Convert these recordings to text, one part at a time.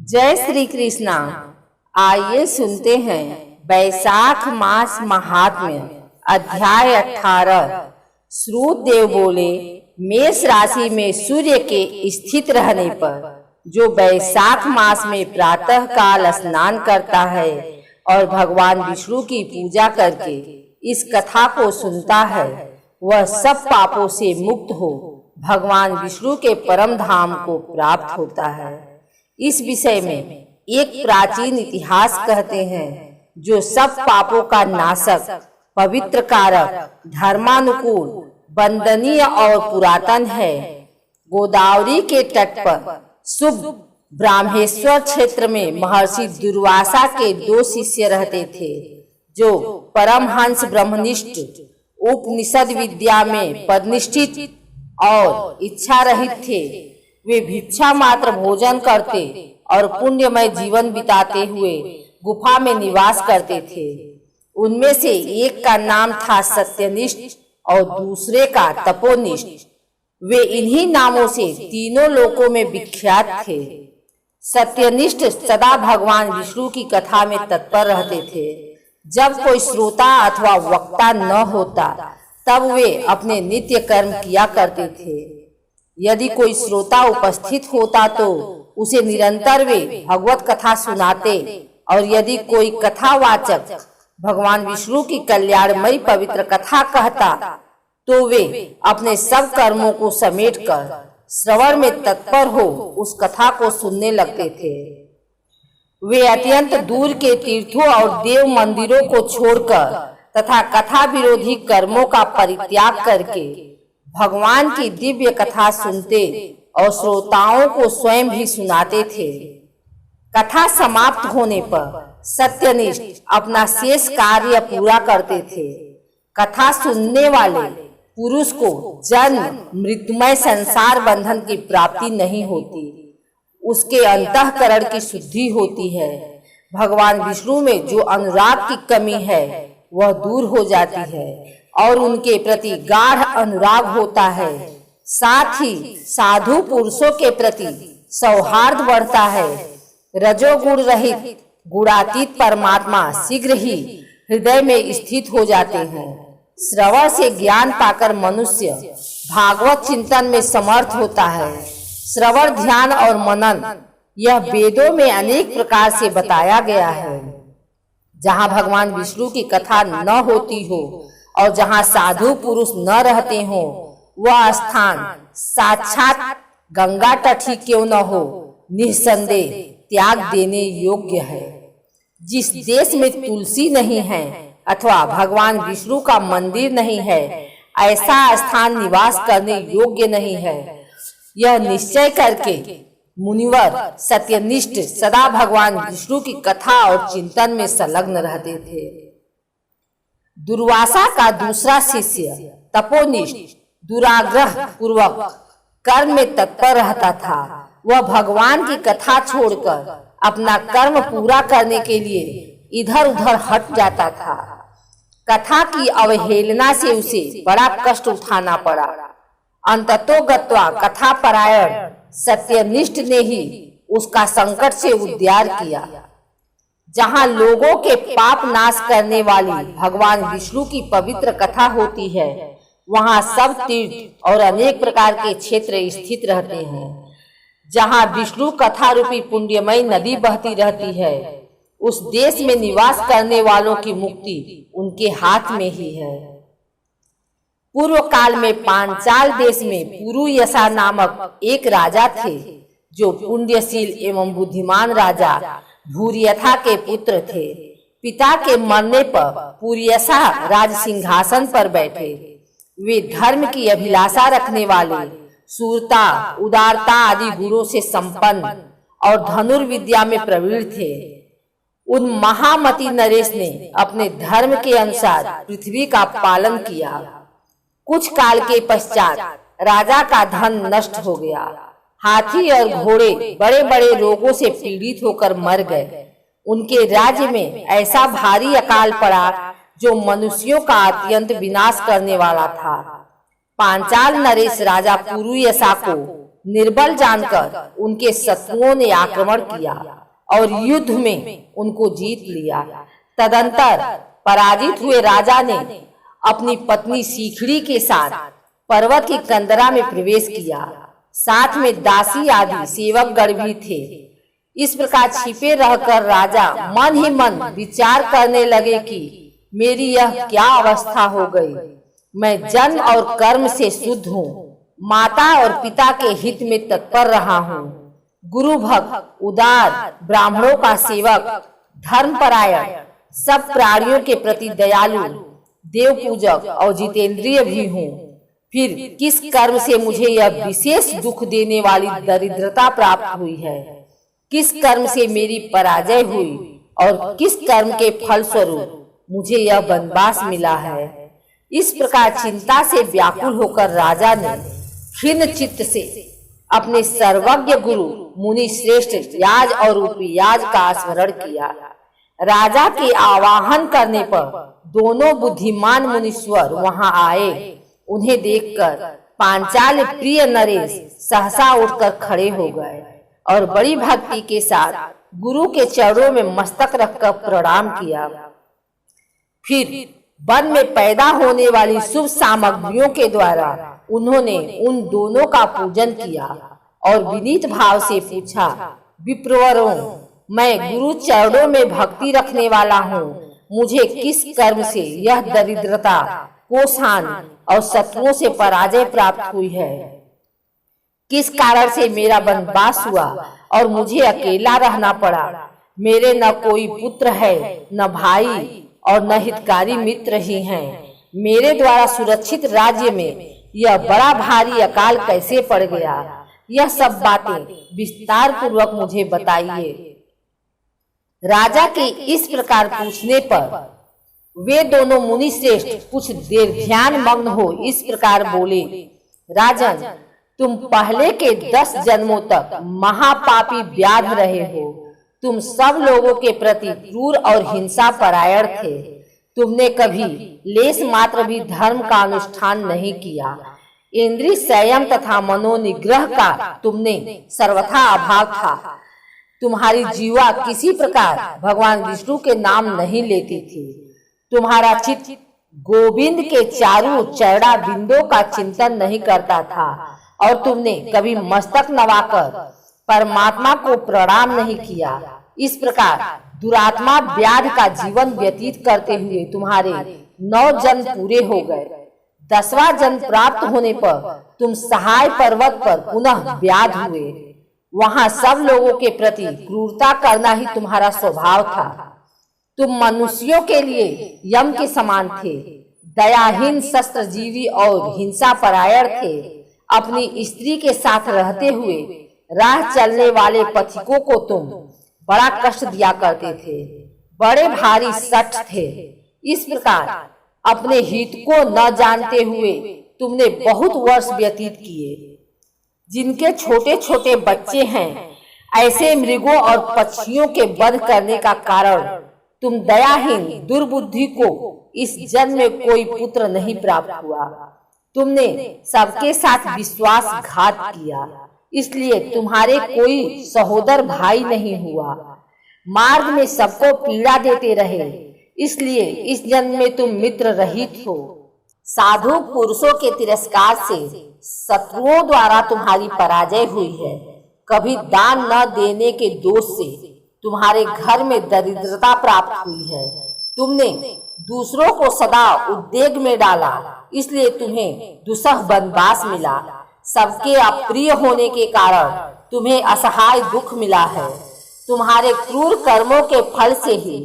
जय श्री कृष्णा। आइए सुनते हैं वैशाख मास महात्म्य अध्याय 18। श्रुतदेव बोले, मेष राशि में सूर्य के स्थित रहने पर जो वैशाख मास में प्रातः काल स्नान करता है और भगवान विष्णु की पूजा करके इस कथा को सुनता है, वह सब पापों से मुक्त हो भगवान विष्णु के परम धाम को प्राप्त होता है। इस विषय में एक प्राचीन इतिहास कहते हैं, जो सब पापों का नाशक, पवित्र कारक, धर्मानुकूल, वंदनीय और पुरातन है। गोदावरी के तट पर शुभ ब्राह्मेश्वर क्षेत्र में महर्षि दुर्वासा के 2 शिष्य रहते थे, जो परमहंस ब्रह्मनिष्ठ, उपनिषद विद्या में पदनिष्ठित और इच्छा रहित थे। वे भिक्षा मात्र भोजन करते और पुण्यमय जीवन बिताते हुए गुफा में निवास करते थे। उनमें से एक का नाम था सत्यनिष्ठ और दूसरे का तपोनिष्ठ। वे इन्हीं नामों से तीनों लोकों में विख्यात थे। सत्यनिष्ठ सदा भगवान विष्णु की कथा में तत्पर रहते थे। जब कोई श्रोता अथवा वक्ता न होता तब वे अपने नित्य कर्म किया करते थे। यदि कोई श्रोता उपस्थित होता तो उसे निरंतर वे भगवत कथा सुनाते, और यदि कोई कथावाचक भगवान विष्णु की कल्याणमयी पवित्र कथा कहता तो वे अपने सब कर्मों को समेटकर श्रवण में तत्पर हो उस कथा को सुनने लगते थे। वे अत्यंत दूर के तीर्थों और देव मंदिरों को छोड़कर तथा कथा विरोधी कर्मों का परित्याग करके भगवान की दिव्य कथा सुनते और श्रोताओं को स्वयं भी सुनाते थे। कथा समाप्त होने पर सत्यनिष्ठ अपना शेष कार्य पूरा करते थे। कथा सुनने वाले पुरुष को जन्म मृत्युमय संसार बंधन की प्राप्ति नहीं होती, उसके अंतःकरण की शुद्धि होती है। भगवान विष्णु में जो अनुराग की कमी है वह दूर हो जाती है और उनके प्रति गाढ़ अनुराग होता है। साथ ही साधु पुरुषों के प्रति सौहार्द बढ़ता है। रजोगुण रहित गुणातीत परमात्मा शीघ्र ही हृदय में स्थित हो जाते हैं। श्रवण से ज्ञान पाकर मनुष्य भागवत चिंतन में समर्थ होता है। श्रवण, ध्यान और मनन यह वेदों में अनेक प्रकार से बताया गया है। जहाँ भगवान विष्णु की कथा न होती हो और जहाँ साधु पुरुष न रहते हो, वह स्थान साक्षात गंगा तट ही क्यों न हो, निसंदेह त्याग देने योग्य है। जिस देश में तुलसी नहीं है अथवा भगवान विष्णु का मंदिर नहीं है, ऐसा स्थान निवास करने योग्य नहीं है। यह निश्चय करके मुनिवर सत्यनिष्ठ सदा भगवान विष्णु की कथा और चिंतन में संलग्न रहते थे। दुर्वासा का दूसरा शिष्य तपोनिष्ठ दुराग्रह पूर्वक कर्म में तत्पर रहता था। वह भगवान की कथा छोड़कर अपना कर्म पूरा करने के लिए इधर उधर हट जाता था। कथा की अवहेलना से उसे बड़ा कष्ट उठाना पड़ा। अंततोगत्वा कथा परायण सत्यनिष्ठ ने ही उसका संकट से उद्धार किया। जहाँ लोगों के पाप नाश करने वाली भगवान विष्णु की पवित्र कथा होती है, वहाँ सब तीर्थ और अनेक प्रकार के क्षेत्र स्थित रहते हैं। जहाँ विष्णु कथा रूपी पुण्यमयी नदी बहती रहती है, उस देश में निवास करने वालों की मुक्ति उनके हाथ में ही है। पूर्व काल में पांचाल देश में पुरुयसा नामक एक राजा थे, जो पुण्यशील एवं बुद्धिमान राजा भूरियथा के पुत्र थे। पिता के मरने पर पुरुयसा राज सिंहासन पर बैठे। वे धर्म की अभिलाषा रखने वाले, शूरता, उदारता आदि गुणों से संपन्न और धनुर्विद्या में प्रवीण थे। उन महामती नरेश ने अपने धर्म के अनुसार पृथ्वी का पालन किया। कुछ काल के पश्चात राजा का धन नष्ट हो गया। हाथी और घोड़े बड़े बड़े रोगों से पीड़ित होकर मर गए। उनके राज्य में ऐसा भारी अकाल पड़ा जो मनुष्यों का अत्यंत विनाश करने वाला था। पांचाल नरेश राजा पुरुयसा को निर्बल जानकर उनके शत्रुओं ने आक्रमण किया और युद्ध में उनको जीत लिया। तदंतर पराजित हुए राजा ने अपनी पत्नी सीखड़ी के साथ पर्वत की कंदरा में प्रवेश किया। साथ में दासी आदि सेवकगण भी थे। इस प्रकार छिपे रहकर राजा मन ही मन विचार करने लगे कि मेरी यह क्या अवस्था हो गई। मैं जन्म और कर्म से शुद्ध हूँ, माता और पिता के हित में तत्पर रहा हूँ, गुरु भक्त, उदार, ब्राह्मणों का सेवक, धर्मपरायण, सब प्राणियों के प्रति दयालु, देव पूजक और जितेंद्रिय भी हूँ। फिर किस कर्म से मुझे यह विशेष दुख देने वाली दरिद्रता प्राप्त हुई है? किस कर्म से मेरी पराजय हुई और किस कर्म के फल स्वरूप मुझे यह वनवास मिला है? इस प्रकार चिंता से व्याकुल होकर राजा ने खिन्न चित्त से अपने सर्वज्ञ गुरु मुनि श्रेष्ठ याज और उपयाज का स्मरण किया। राजा के आवाहन करने पर दोनों बुद्धिमान मुनीश्वर वहां आए। उन्हें देखकर पांचाल प्रिय नरेश सहसा उठकर खड़े हो गए और बड़ी भक्ति के साथ गुरु के चरणों में मस्तक रखकर प्रणाम किया। फिर वन में पैदा होने वाली शुभ सामग्रियों के द्वारा उन्होंने उन दोनों का पूजन किया और विनीत भाव से पूछा, विप्रवरों, मैं गुरु चरणों में भक्ति रखने वाला हूँ। मुझे किस कर्म से यह दरिद्रता, कोषहानि और शत्रुओं से पराजय प्राप्त हुई है? किस कारण से मेरा वनवास हुआ और मुझे अकेला रहना पड़ा? मेरे न कोई पुत्र है, न भाई और न हितकारी मित्र ही हैं। मेरे द्वारा सुरक्षित राज्य में यह बड़ा भारी अकाल कैसे पड़ गया? यह सब बातें विस्तार पूर्वक मुझे बताइए। राजा के इस प्रकार पूछने पर वे दोनों मुनि श्रेष्ठ कुछ देर ध्यान मग्न हो इस प्रकार बोले, राजन, तुम पहले के 10 जन्मों तक महापापी व्याध रहे हो। तुम सब लोगों के प्रति क्रूर और हिंसा परायण थे। तुमने कभी लेश मात्र भी धर्म का अनुष्ठान नहीं किया। इंद्रिय संयम तथा मनोनिग्रह का तुमने सर्वथा अभाव था। तुम्हारी जीवा किसी प्रकार भगवान विष्णु के नाम नहीं लेती थी। तुम्हारा चित्त गोविंद के चारों चरणा बिंदों का चिंतन नहीं करता था और तुमने कभी मस्तक नवाकर परमात्मा को प्रणाम नहीं किया। इस प्रकार दुरात्मा व्याध का जीवन व्यतीत करते हुए तुम्हारे 9 जन्म पूरे हो गए। 10वां जन्म प्राप्त होने पर तुम सहाय पर्वत पर पुनः व्याध हुए। वहां सब लोगों के प्रति क्रूरता करना ही तुम्हारा स्वभाव था। तुम मनुष्यों के लिए यम के समान थे, दयाहीन, शस्त्रजीवी और हिंसा परायण थे। अपनी स्त्री के साथ रहते हुए राह चलने वाले पथिकों को तुम बड़ा कष्ट दिया करते थे, बड़े भारी सठ थे। इस प्रकार अपने हित को न जानते हुए तुमने बहुत वर्ष व्यतीत किए। जिनके छोटे छोटे बच्चे हैं, ऐसे मृगों और पक्षियों के वध करने का कारण तुम दयाहीन दुर्बुद्धि को इस जन्म में कोई पुत्र नहीं प्राप्त हुआ। तुमने सबके साथ विश्वासघात किया, इसलिए तुम्हारे कोई सहोदर भाई नहीं हुआ। मार्ग में सबको पीड़ा देते रहे, इसलिए इस जन्म में तुम मित्र रहित हो। साधु पुरुषों के तिरस्कार से शत्रुओं द्वारा तुम्हारी पराजय हुई है। कभी दान न देने के दोष से तुम्हारे घर में दरिद्रता प्राप्त हुई है। तुमने दूसरों को सदा उद्वेग में डाला, इसलिए तुम्हें दुस्सह वनवास मिला। सबके अप्रिय होने के कारण तुम्हें असहाय दुख मिला है। तुम्हारे क्रूर कर्मों के फल से ही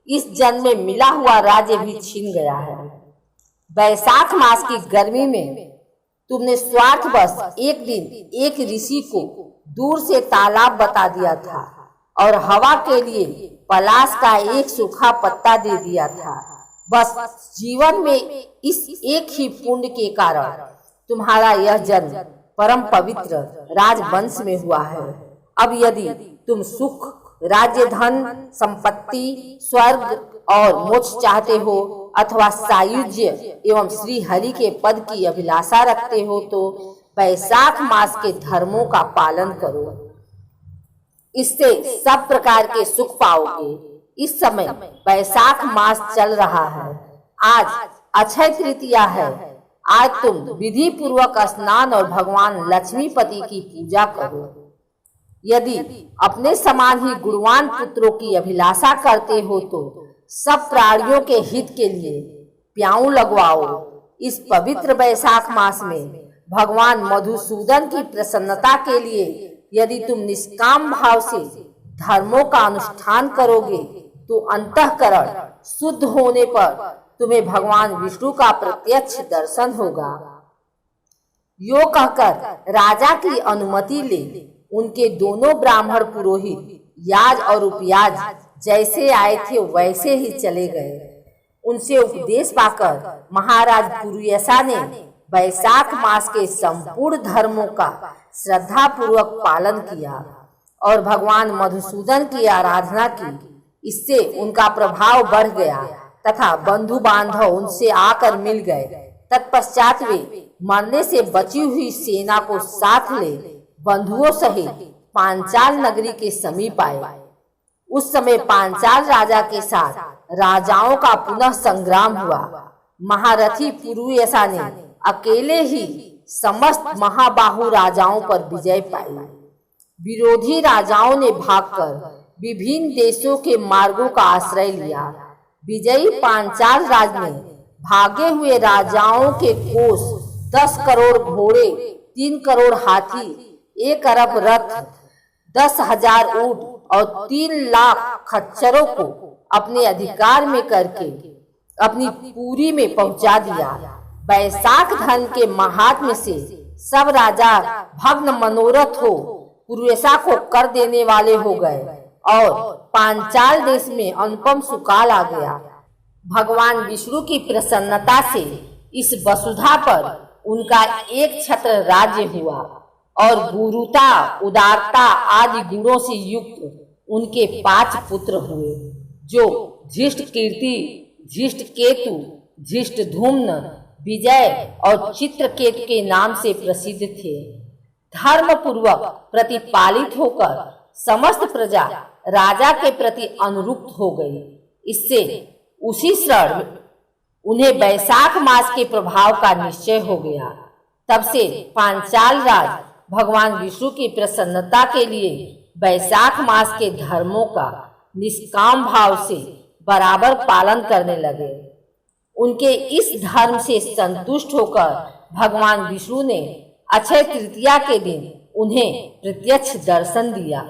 इस जन्म में मिला हुआ राज्य भी छीन गया है। वैशाख मास की गर्मी में तुमने स्वार्थवश एक दिन एक ऋषि को दूर से तालाब बता दिया था और हवा के लिए पलाश का एक सूखा पत्ता दे दिया था। बस जीवन में इस एक ही पुण्य के कारण तुम्हारा यह जन्म परम पवित्र राजवंश में हुआ है। अब यदि तुम सुख, राज्य, धन, संपत्ति, स्वर्ग और मोक्ष चाहते हो अथवा सायुज्य एवं श्री हरि के पद की अभिलाषा रखते हो तो वैशाख मास के धर्मों का पालन करो, इससे सब प्रकार के सुख पाओगे। इस समय वैशाख मास चल रहा है। आज अक्षय तृतीया है। आज तुम विधि पूर्वक स्नान और भगवान लक्ष्मीपति की पूजा करो। यदि अपने समान ही गुणवान पुत्रों की अभिलाषा करते हो तो सब प्राणियों के हित के लिए प्याऊ लगवाओ। इस पवित्र वैशाख मास में भगवान मधुसूदन की प्रसन्नता के लिए यदि तुम निष्काम भाव से धर्मों का अनुष्ठान करोगे तो अंतःकरण शुद्ध होने पर तुम्हें भगवान विष्णु का प्रत्यक्ष दर्शन होगा। यो कहकर राजा की अनुमति ले उनके दोनों ब्राह्मण पुरोहित याज और उपयाज जैसे आए थे वैसे ही चले गए। उनसे उपदेश पाकर महाराज पुरुयसा ने वैशाख मास के संपूर्ण धर्मों का श्रद्धा पूर्वक पालन किया और भगवान मधुसूदन की आराधना की। इससे उनका प्रभाव बढ़ गया तथा बंधु बांधव उनसे आकर मिल गए। तत्पश्चात वे मरने से बची हुई सेना को साथ ले बंधुओं सहित पांचाल नगरी के समीप आए। उस समय पांचाल राजा के साथ राजाओं का पुनः संग्राम हुआ। महारथी पुरुयसा ने अकेले ही समस्त महाबाहु राजाओं पर विजय पाई। विरोधी राजाओं ने भागकर विभिन्न देशों के मार्गों का आश्रय लिया। विजयी पांचाल राज ने भागे हुए राजाओं के कोष 10 करोड़ घोड़े, 3 करोड़ हाथी, 1 अरब रथ, 10,000 ऊंट और 3 लाख खच्चरों को अपने अधिकार में करके अपनी पुरी में पहुंचा दिया। वैशाख धर्म के महात्म्य से सब राजा भग्न मनोरथ हो पुरुयसा को कर देने वाले हो गए और पांचाल देश में अनुपम सुकाल आ गया। भगवान विष्णु की प्रसन्नता से इस वसुधा पर उनका एक छत्र राज्य हुआ और गुरुता, उदारता आदि गुणों से युक्त उनके 5 पुत्र हुए, जो धृष्ट कीर्ति, धृष्ट केतु, धृष्ट धूम्न, विजय और चित्रकेतु के नाम से प्रसिद्ध थे। धर्म पूर्वक प्रतिपालित होकर समस्त प्रजा राजा के प्रति अनुरुक्त हो गई। इससे उसी क्षण उन्हें वैशाख मास के प्रभाव का निश्चय हो गया। तब से पांचाल राज भगवान विष्णु की प्रसन्नता के लिए वैशाख मास के धर्मों का निष्काम भाव से बराबर पालन करने लगे। उनके इस धर्म से संतुष्ट होकर भगवान विष्णु ने अक्षय तृतीया के दिन उन्हें प्रत्यक्ष दर्शन दिया।